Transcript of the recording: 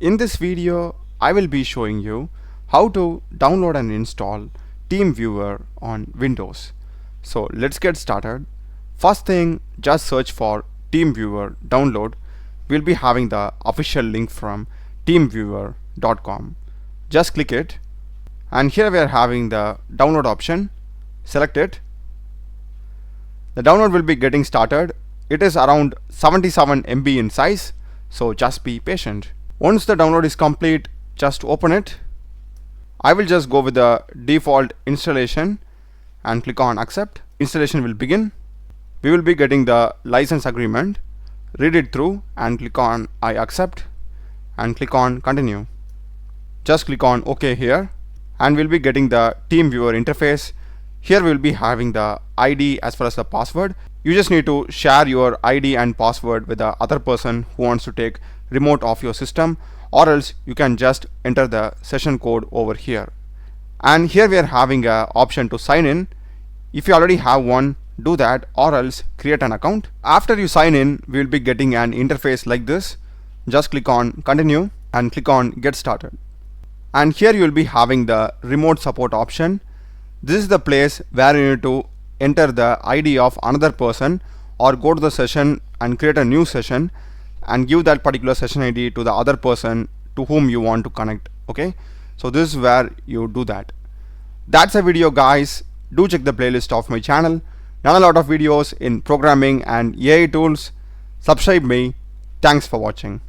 In this video, I will be showing you how to download and install TeamViewer on Windows. So let's get started. First thing, just search for TeamViewer download. We'll be having the official link from teamviewer.com. Just click it, and here we are having the download option. Select it. The download will be getting started. It is around 77 MB in size, so just be patient. Once the download is complete, just open it. I will just go with the default installation and click on accept. Installation will begin. We will be getting the license agreement. Read it through and click on I accept and click on continue. Just click on OK here and we'll be getting the TeamViewer interface. Here we will be having the ID as well as the password. You just need to share your ID and password with the other person who wants to take remote off your system, or else you can just enter the session code over here. And here we are having an option to sign in. If you already have one, do that, or else create an account. After you sign in, we will be getting an interface like this. Just click on continue and click on get started. And here you will be having the remote support option. This is the place where you need to enter the ID of another person or go to the session and create a new session and give that particular session ID to the other person to whom you want to connect. Okay, so this is where you do that. That's a video, guys. Do check the playlist of my channel. Done a lot of videos in programming and AI tools. Subscribe me. Thanks for watching.